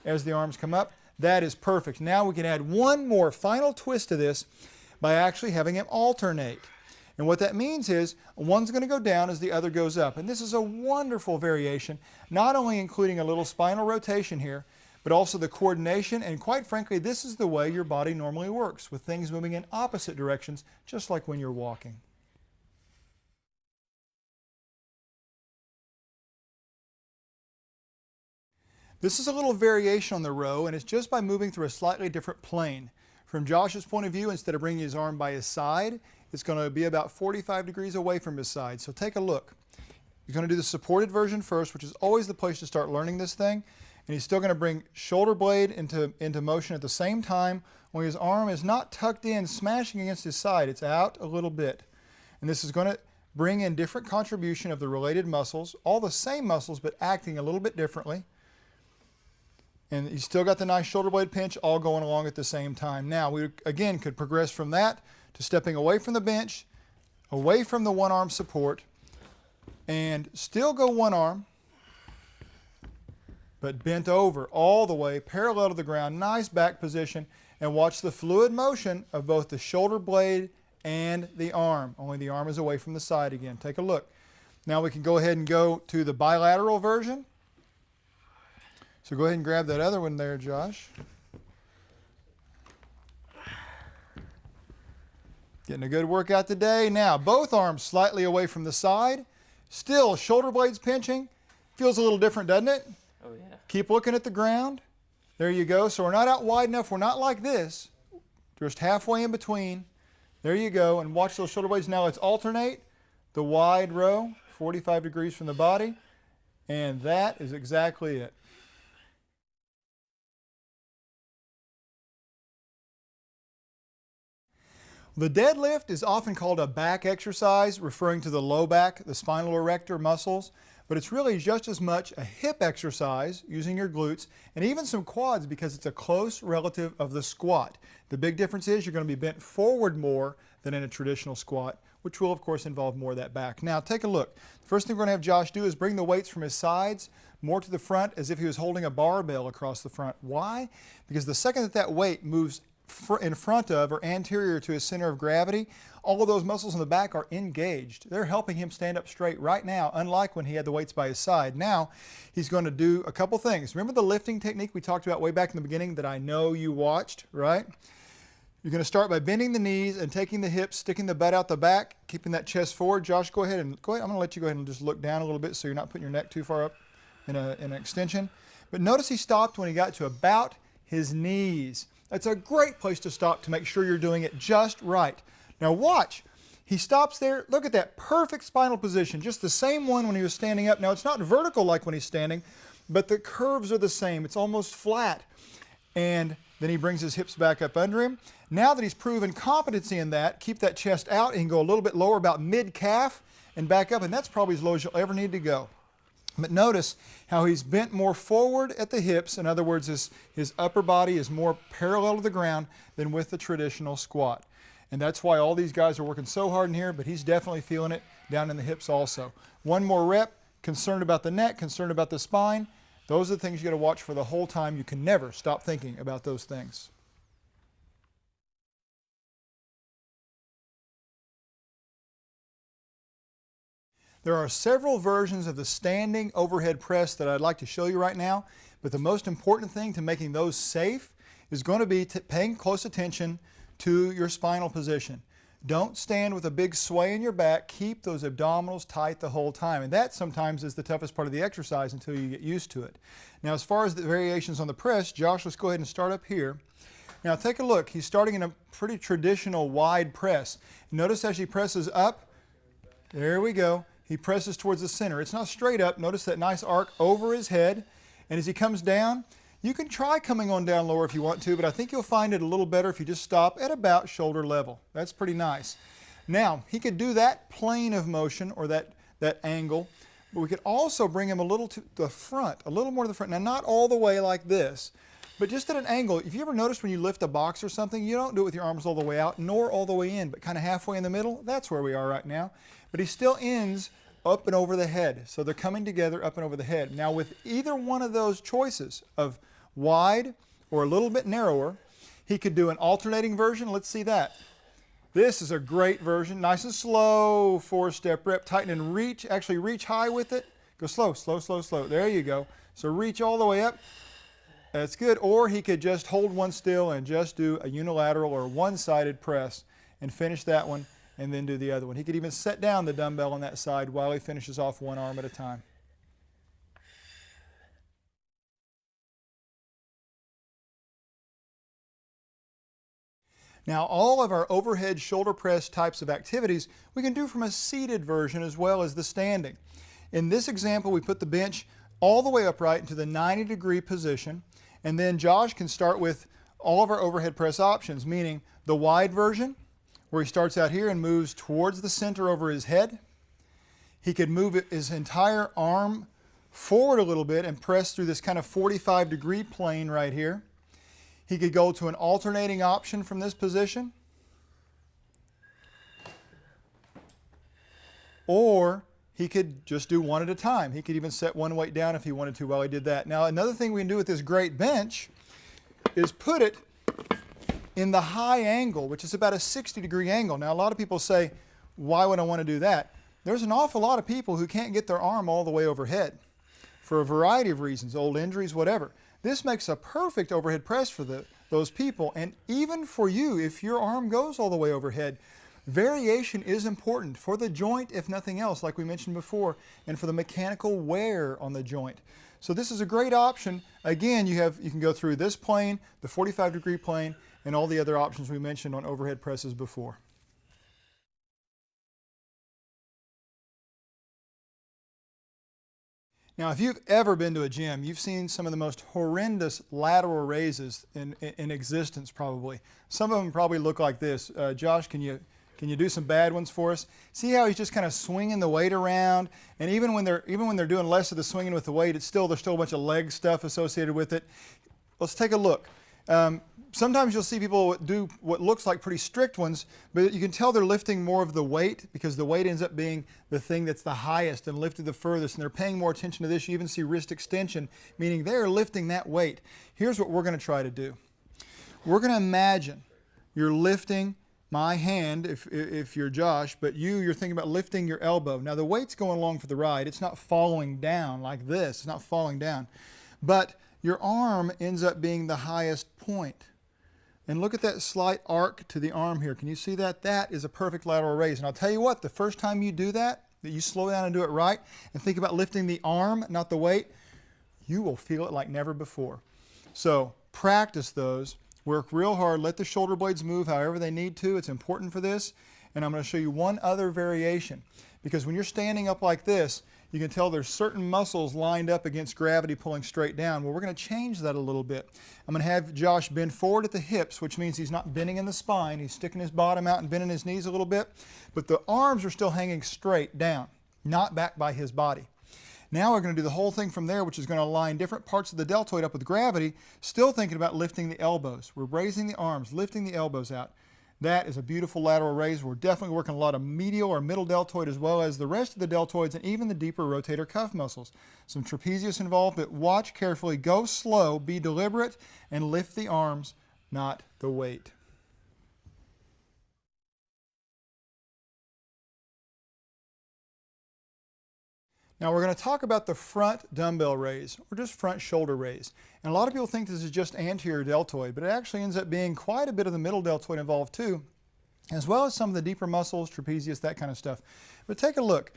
as the arms come up. That is perfect. Now we can add one more final twist to this by actually having him alternate. And what that means is one's going to go down as the other goes up. And this is a wonderful variation, not only including a little spinal rotation here, but also the coordination. And quite frankly, this is the way your body normally works, with things moving in opposite directions, just like when you're walking. This is a little variation on the row, and it's just by moving through a slightly different plane. From Josh's point of view, instead of bringing his arm by his side, it's going to be about 45 degrees away from his side. So take a look. He's going to do the supported version first, which is always the place to start learning this thing. And he's still going to bring shoulder blade into motion at the same time, when his arm is not tucked in, smashing against his side. It's out a little bit. And this is going to bring in different contribution of the related muscles, all the same muscles, but acting a little bit differently. And he's still got the nice shoulder blade pinch all going along at the same time. Now, we again could progress from that to stepping away from the bench, away from the one arm support, and still go one arm, but bent over all the way, parallel to the ground, nice back position, and watch the fluid motion of both the shoulder blade and the arm. Only the arm is away from the side again. Take a look. Now we can go ahead and go to the bilateral version. So go ahead and grab that other one there, Josh. Getting a good workout today. Now, both arms slightly away from the side. Still, shoulder blades pinching. Feels a little different, doesn't it? Oh, yeah. Keep looking at the ground. There you go. So we're not out wide enough. We're not like this. Just halfway in between. There you go. And watch those shoulder blades. Now let's alternate the wide row, 45 degrees from the body. And that is exactly it. The deadlift is often called a back exercise, referring to the low back, the spinal erector muscles, but it's really just as much a hip exercise using your glutes and even some quads because it's a close relative of the squat. The big difference is you're going to be bent forward more than in a traditional squat, which will of course involve more of that back. Now take a look. The first thing we're going to have Josh do is bring the weights from his sides more to the front as if he was holding a barbell across the front. Why? Because the second that that weight moves in front of or anterior to his center of gravity, all of those muscles in the back are engaged. They're helping him stand up straight right now, unlike when he had the weights by his side. Now, he's going to do a couple things. Remember the lifting technique we talked about way back in the beginning that I know you watched, right? You're going to start by bending the knees and taking the hips, sticking the butt out the back, keeping that chest forward. Josh, go ahead. I'm going to let you go ahead and just look down a little bit so you're not putting your neck too far up in an extension. But notice he stopped when he got to about his knees. That's a great place to stop to make sure you're doing it just right. Now watch. He stops there. Look at that perfect spinal position, just the same one when he was standing up. Now it's not vertical like when he's standing, but the curves are the same. It's almost flat. And then he brings his hips back up under him. Now that he's proven competency in that, keep that chest out. He can go a little bit lower, about mid-calf, and back up, and that's probably as low as you'll ever need to go. But notice how he's bent more forward at the hips. In other words, his upper body is more parallel to the ground than with the traditional squat. And that's why all these guys are working so hard in here, but he's definitely feeling it down in the hips also. One more rep, concerned about the neck, concerned about the spine. Those are the things you got to watch for the whole time. You can never stop thinking about those things. There are several versions of the standing overhead press that I'd like to show you right now, but the most important thing to making those safe is going to be paying close attention to your spinal position. Don't stand with a big sway in your back. Keep those abdominals tight the whole time, and that sometimes is the toughest part of the exercise until you get used to it. Now, as far as the variations on the press, Josh, let's go ahead and start up here. Now take a look. He's starting in a pretty traditional wide press. Notice as he presses up, there we go. He presses towards the center. It's not straight up. Notice that nice arc over his head. And as he comes down, you can try coming on down lower if you want to, but I think you'll find it a little better if you just stop at about shoulder level. That's pretty nice. Now, he could do that plane of motion or that angle, but we could also bring him a little to the front, a little more to the front. Now, not all the way like this, but just at an angle. If you ever noticed when you lift a box or something, you don't do it with your arms all the way out, nor all the way in, but kind of halfway in the middle. That's where we are right now. But he still ends up and over the head. So they're coming together up and over the head. Now with either one of those choices of wide or a little bit narrower. He could do an alternating version. Let's see that. This is a great version. Nice and slow 4-step rep. Tighten and reach. Actually reach high with it. Go slow, slow, slow, slow. There you go. So reach all the way up. That's good. Or he could just hold one still and just do a unilateral or one-sided press and finish that one and then do the other one. He could even set down the dumbbell on that side while he finishes off one arm at a time. Now, all of our overhead shoulder press types of activities we can do from a seated version as well as the standing. In this example, we put the bench all the way upright into the 90-degree position, and then Josh can start with all of our overhead press options, meaning the wide version, where he starts out here and moves towards the center over his head. He could move his entire arm forward a little bit and press through this kind of 45-degree plane right here. He could go to an alternating option from this position, or he could just do one at a time. He could even set one weight down if he wanted to while he did that. Now, another thing we can do with this great bench is put it in the high angle, which is about a 60-degree angle. Now, a lot of people say, why would I want to do that? There's an awful lot of people who can't get their arm all the way overhead for a variety of reasons, old injuries, whatever. This makes a perfect overhead press for those people, and even for you, if your arm goes all the way overhead. Variation is important for the joint, if nothing else, like we mentioned before, and for the mechanical wear on the joint. So this is a great option. Again, you can go through this plane, the 45-degree plane, and all the other options we mentioned on overhead presses before. Now, if you've ever been to a gym, you've seen some of the most horrendous lateral raises in existence probably. Some of them probably look like this. Josh, can you do some bad ones for us? See how he's just kind of swinging the weight around, and even when they're doing less of the swinging with the weight, there's still a bunch of leg stuff associated with it. Let's take a look. Sometimes you'll see people do what looks like pretty strict ones, but you can tell they're lifting more of the weight because the weight ends up being the thing that's the highest and lifted the furthest, and they're paying more attention to this. You even see wrist extension, meaning they're lifting that weight. Here's what we're going to try to do. We're going to imagine you're lifting my hand, if you're Josh, but you're thinking about lifting your elbow. Now the weight's going along for the ride. It's not falling down like this. It's not falling down. But your arm ends up being the highest point. And look at that slight arc to the arm here. Can you see that? That is a perfect lateral raise. And I'll tell you what, the first time you do that you slow down and do it right, and think about lifting the arm, not the weight, you will feel it like never before. So practice those. Work real hard. Let the shoulder blades move however they need to. It's important for this. And I'm going to show you one other variation. Because when you're standing up like this, you can tell there's certain muscles lined up against gravity pulling straight down. Well, we're going to change that a little bit. I'm going to have Josh bend forward at the hips, which means he's not bending in the spine. He's sticking his bottom out and bending his knees a little bit. But the arms are still hanging straight down, not back by his body. Now we're going to do the whole thing from there, which is going to align different parts of the deltoid up with gravity, still thinking about lifting the elbows. We're raising the arms, lifting the elbows out. That is a beautiful lateral raise. We're definitely working a lot of medial or middle deltoid as well as the rest of the deltoids and even the deeper rotator cuff muscles. Some trapezius involved, but watch carefully, go slow, be deliberate, and lift the arms, not the weight. Now we're going to talk about the front dumbbell raise, or just front shoulder raise. And a lot of people think this is just anterior deltoid, but it actually ends up being quite a bit of the middle deltoid involved too, as well as some of the deeper muscles, trapezius, that kind of stuff. But take a look.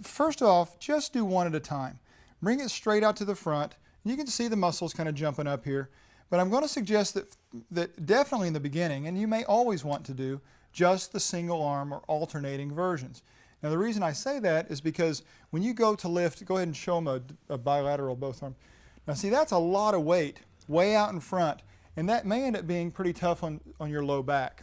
First off, just do one at a time. Bring it straight out to the front. You can see the muscles kind of jumping up here. But I'm going to suggest that definitely in the beginning, and you may always want to do, just the single arm or alternating versions. Now the reason I say that is because when you go to lift, go ahead and show them a bilateral both arm. Now see, that's a lot of weight way out in front, and that may end up being pretty tough on your low back.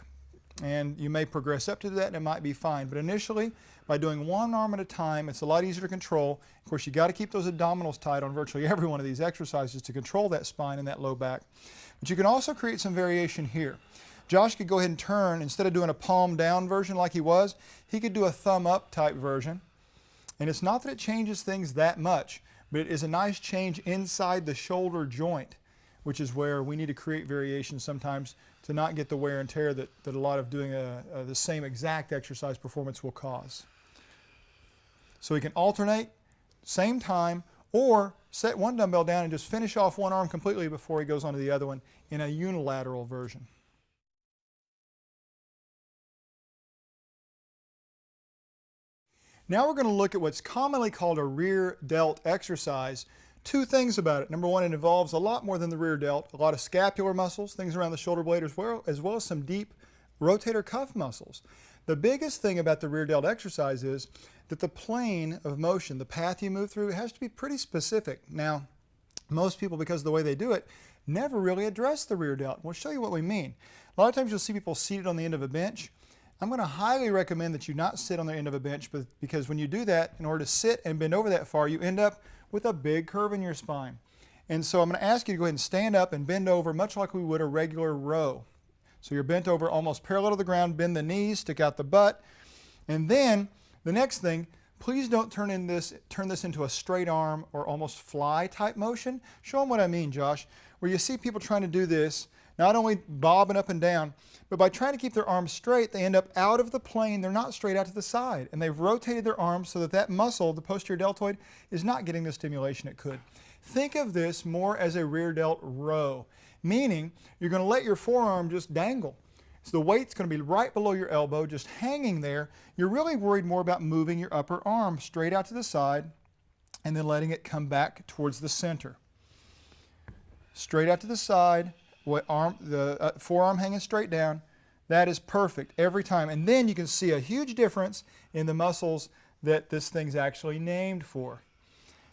And you may progress up to that and it might be fine. But initially, by doing one arm at a time, it's a lot easier to control. Of course, you got to keep those abdominals tight on virtually every one of these exercises to control that spine and that low back. But you can also create some variation here. Josh could go ahead and turn, instead of doing a palm down version like he was, he could do a thumb up type version. And it's not that it changes things that much, but it is a nice change inside the shoulder joint, which is where we need to create variation sometimes to not get the wear and tear that a lot of doing the same exact exercise performance will cause. So we can alternate, same time, or set one dumbbell down and just finish off one arm completely before he goes on to the other one in a unilateral version. Now we're going to look at what's commonly called a rear delt exercise. Two things about it. Number one, it involves a lot more than the rear delt, a lot of scapular muscles, things around the shoulder blade, as well as some deep rotator cuff muscles. The biggest thing about the rear delt exercise is that the plane of motion, the path you move through, has to be pretty specific. Now, most people, because of the way they do it, never really address the rear delt. We'll show you what we mean. A lot of times you'll see people seated on the end of a bench. I'm going to highly recommend that you not sit on the end of a bench, because when you do that, in order to sit and bend over that far, you end up with a big curve in your spine. And so I'm going to ask you to go ahead and stand up and bend over much like we would a regular row. So you're bent over almost parallel to the ground, bend the knees, stick out the butt. And then the next thing, please don't turn this into a straight arm or almost fly type motion. Show them what I mean, Josh. Where you see people trying to do this, not only bobbing up and down, but by trying to keep their arms straight, they end up out of the plane. They're not straight out to the side. And they've rotated their arms so that that muscle, the posterior deltoid, is not getting the stimulation it could. Think of this more as a rear delt row, meaning you're going to let your forearm just dangle. So the weight's going to be right below your elbow, just hanging there. You're really worried more about moving your upper arm straight out to the side and then letting it come back towards the center. Straight out to the side, the forearm hanging straight down. That is perfect every time. And then you can see a huge difference in the muscles that this thing's actually named for.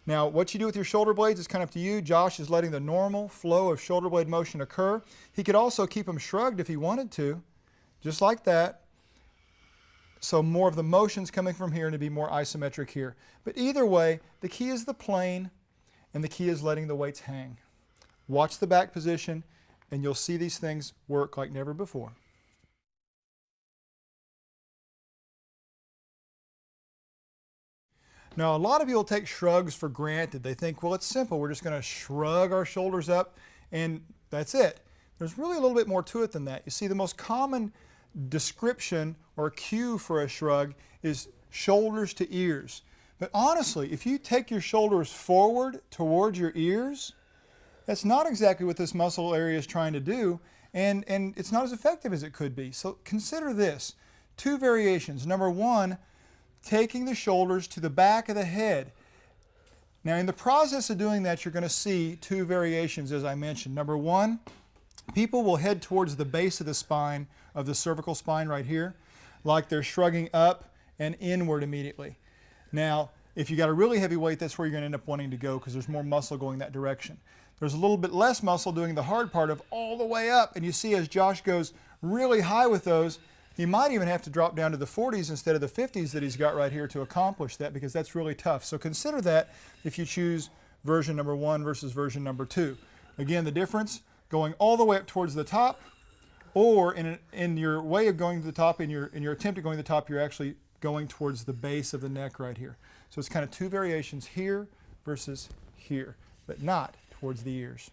Now, what you do with your shoulder blades is kind of up to you. Josh is letting the normal flow of shoulder blade motion occur. He could also keep them shrugged if he wanted to, just like that. So more of the motion's coming from here and to be more isometric here. But either way, the key is the plane and the key is letting the weights hang. Watch the back position and you'll see these things work like never before. Now, a lot of people take shrugs for granted. They think, well, it's simple. We're just going to shrug our shoulders up and that's it. There's really a little bit more to it than that. You see, the most common description or cue for a shrug is shoulders to ears. But honestly, if you take your shoulders forward towards your ears, that's not exactly what this muscle area is trying to do, and it's not as effective as it could be. So consider this. Two variations. Number one, taking the shoulders to the back of the head. Now, in the process of doing that, you're going to see two variations, as I mentioned. Number one, people will head towards the base of the spine, of the cervical spine right here, like they're shrugging up and inward immediately. Now, if you got a really heavy weight, that's where you're going to end up wanting to go because there's more muscle going that direction. There's a little bit less muscle doing the hard part of all the way up, and you see as Josh goes really high with those, he might even have to drop down to the 40s instead of the 50s that he's got right here to accomplish that, because that's really tough. So consider that if you choose version number one versus version number two. Again, the difference, going all the way up towards the top, or in your way of going to the top, in your attempt at going to the top, you're actually going towards the base of the neck right here. So it's kind of two variations here versus here, but not towards the ears.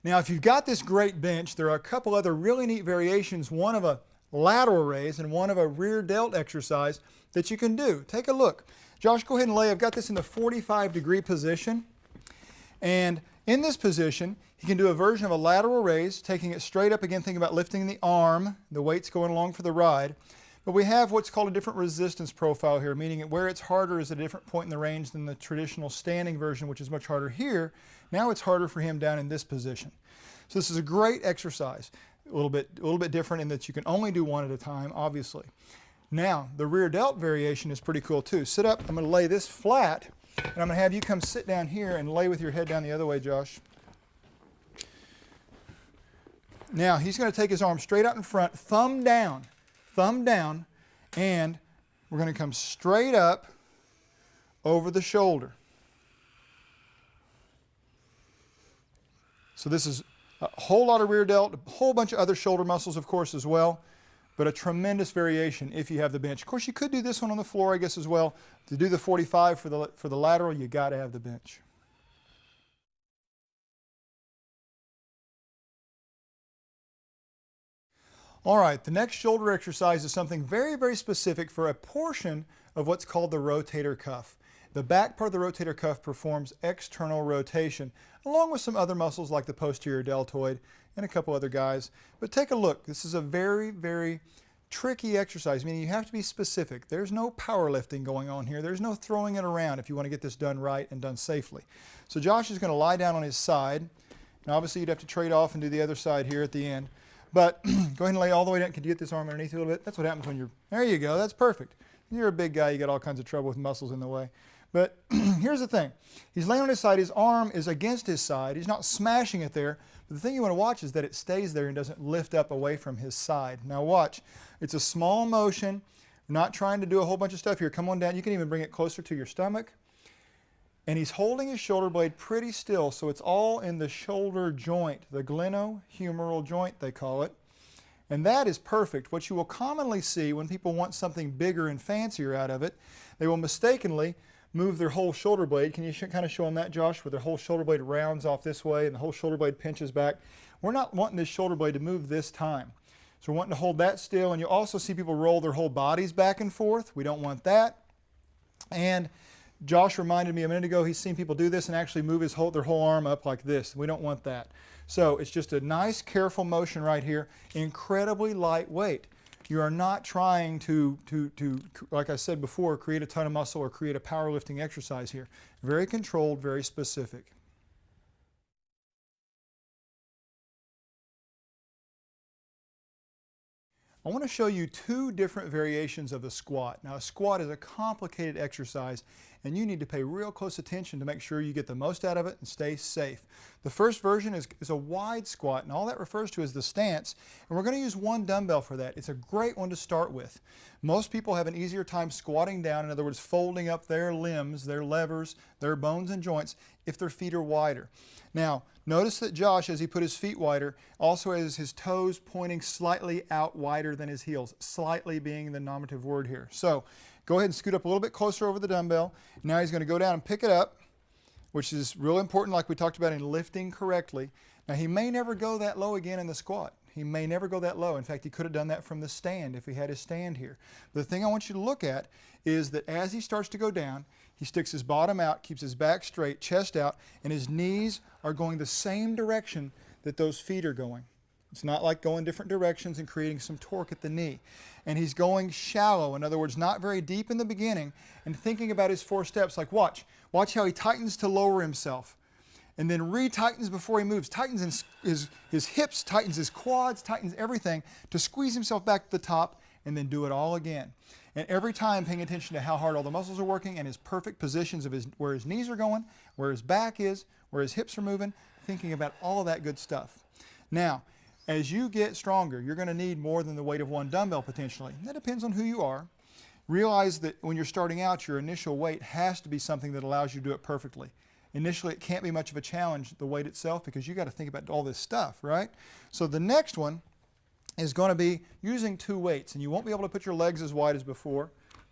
Now, if you've got this great bench, there are a couple other really neat variations, one of a lateral raise and one of a rear delt exercise that you can do. Take a look. Josh, go ahead and lay. I've got this in the 45-degree position. And in this position, you can do a version of a lateral raise, taking it straight up. Again, thinking about lifting the arm, the weight's going along for the ride. But we have what's called a different resistance profile here, meaning where it's harder is at a different point in the range than the traditional standing version, which is much harder here. Now it's harder for him down in this position. So this is a great exercise, a little bit different in that you can only do one at a time, obviously. Now, the rear delt variation is pretty cool too. Sit up, I'm going to lay this flat, and I'm going to have you come sit down here and lay with your head down the other way, Josh. Now, he's going to take his arm straight out in front, thumb down, and we're going to come straight up over the shoulder. So this is a whole lot of rear delt, a whole bunch of other shoulder muscles, of course, as well. but a tremendous variation if you have the bench. Of course, you could do this one on the floor, I guess, as well. To do the 45 for the lateral, you got to have the bench. All right, the next shoulder exercise is something very, very specific for a portion of what's called the rotator cuff. The back part of the rotator cuff performs external rotation, along with some other muscles like the posterior deltoid and a couple other guys. But take a look. This is a very, very tricky exercise, meaning you have to be specific. There's no powerlifting going on here. There's no throwing it around if you want to get this done right and done safely. So Josh is going to lie down on his side. Now obviously you'd have to trade off and do the other side here at the end. But go ahead and lay all the way down. Can you get this arm underneath you a little bit? That's what happens when you're, there you go, that's perfect. You're a big guy, you got all kinds of trouble with muscles in the way. But here's the thing. He's laying on his side, his arm is against his side. He's not smashing it there. But the thing you want to watch is that it stays there and doesn't lift up away from his side. Now watch. It's a small motion. We're not trying to do a whole bunch of stuff here. Come on down. You can even bring it closer to your stomach. And he's holding his shoulder blade pretty still, so it's all in the shoulder joint, the glenohumeral joint, they call it. And that is perfect. What you will commonly see when people want something bigger and fancier out of it, they will mistakenly move their whole shoulder blade. Can you kind of show them that, Josh, where their whole shoulder blade rounds off this way and the whole shoulder blade pinches back? We're not wanting this shoulder blade to move this time. So we're wanting to hold that still, and you'll also see people roll their whole bodies back and forth. We don't want that. And Josh reminded me a minute ago, he's seen people do this and actually move their whole arm up like this. We don't want that. So it's just a nice, careful motion right here, incredibly lightweight. You are not trying to, like I said before, create a ton of muscle or create a powerlifting exercise here. Very controlled, very specific. I want to show you two different variations of the squat. Now, a squat is a complicated exercise, and you need to pay real close attention to make sure you get the most out of it and stay safe. The first version is a wide squat, and all that refers to is the stance, and we're going to use one dumbbell for that. It's a great one to start with. Most people have an easier time squatting down, in other words, folding up their limbs, their levers, their bones and joints, if their feet are wider. Now, notice that Josh, as he put his feet wider, also has his toes pointing slightly out wider than his heels, slightly being the nominative word here. So go ahead and scoot up a little bit closer over the dumbbell. Now he's going to go down and pick it up, which is real important, like we talked about in lifting correctly. Now he may never go that low again in the squat. He may never go that low. In fact, he could have done that from the stand if he had his stand here. But the thing I want you to look at is that as he starts to go down, he sticks his bottom out, keeps his back straight, chest out, and his knees are going the same direction that those feet are going. It's not like going different directions and creating some torque at the knee. And he's going shallow, in other words, not very deep in the beginning, and thinking about his 4 steps, like watch how he tightens to lower himself. And then retightens before he moves, tightens his hips, tightens his quads, tightens everything to squeeze himself back to the top, and then do it all again. And every time paying attention to how hard all the muscles are working and his perfect positions of where his knees are going, where his back is, where his hips are moving, thinking about all of that good stuff. Now, as you get stronger, you're going to need more than the weight of one dumbbell potentially. That depends on who you are. Realize that when you're starting out, your initial weight has to be something that allows you to do it perfectly. Initially, it can't be much of a challenge, the weight itself, because you got to think about all this stuff, right? So the next one is going to be using 2 weights, and you won't be able to put your legs as wide as before.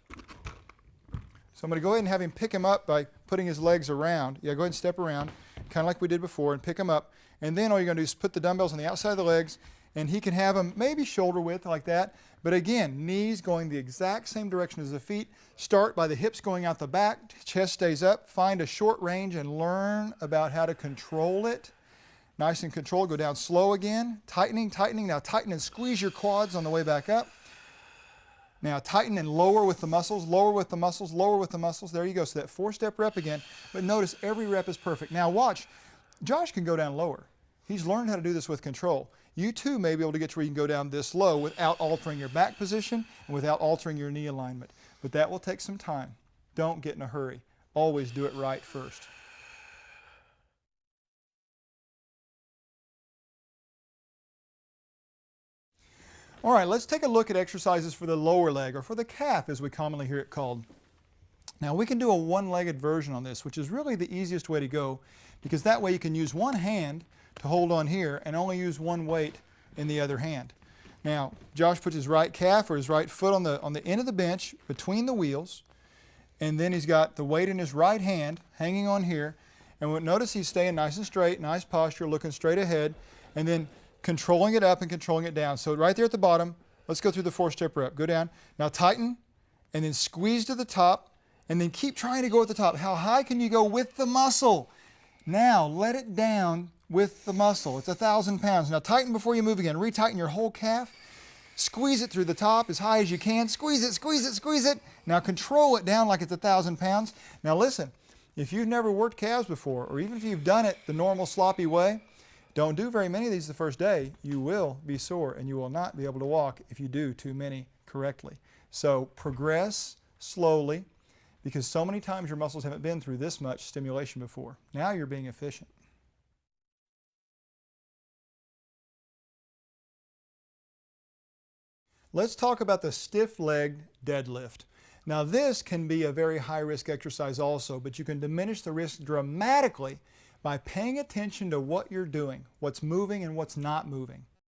So I'm going to go ahead and have him pick him up by putting his legs around. Yeah, go ahead and step around, kind of like we did before, and pick him up. And then all you're going to do is put the dumbbells on the outside of the legs, and he can have them maybe shoulder width like that. But again, knees going the exact same direction as the feet. Start by the hips going out the back, chest stays up. Find a short range and learn about how to control it. Nice and controlled. Go down slow again. Tightening, tightening. Now tighten and squeeze your quads on the way back up. Now tighten and lower with the muscles, lower with the muscles, lower with the muscles. There you go. So that 4-step rep again. But notice every rep is perfect. Now watch. Josh can go down lower. He's learned how to do this with control. You too may be able to get to where you can go down this low without altering your back position and without altering your knee alignment. But that will take some time. Don't get in a hurry. Always do it right first. All right, let's take a look at exercises for the lower leg, or for the calf as we commonly hear it called. Now we can do a one-legged version on this, which is really the easiest way to go, because that way you can use one hand to hold on here and only use one weight in the other hand. Now, Josh puts his right calf or his right foot on the end of the bench between the wheels, and then he's got the weight in his right hand hanging on here. And notice he's staying nice and straight, nice posture, looking straight ahead, and then controlling it up and controlling it down. So right there at the bottom, let's go through the 4-step rep. Go down. Now tighten, and then squeeze to the top, and then keep trying to go at the top. How high can you go with the muscle? Now let it down with the muscle. It's 1,000 pounds. Now tighten before you move again. Retighten your whole calf. Squeeze it through the top as high as you can. Squeeze it, squeeze it, squeeze it. Now control it down like it's 1,000 pounds. Now listen, if you've never worked calves before, or even if you've done it the normal sloppy way, don't do very many of these the first day. You will be sore and you will not be able to walk if you do too many correctly. So progress slowly, because so many times your muscles haven't been through this much stimulation before. Now you're being efficient. Let's talk about the stiff-legged deadlift. Now this can be a very high-risk exercise also, but you can diminish the risk dramatically by paying attention to what you're doing, what's moving and what's not moving.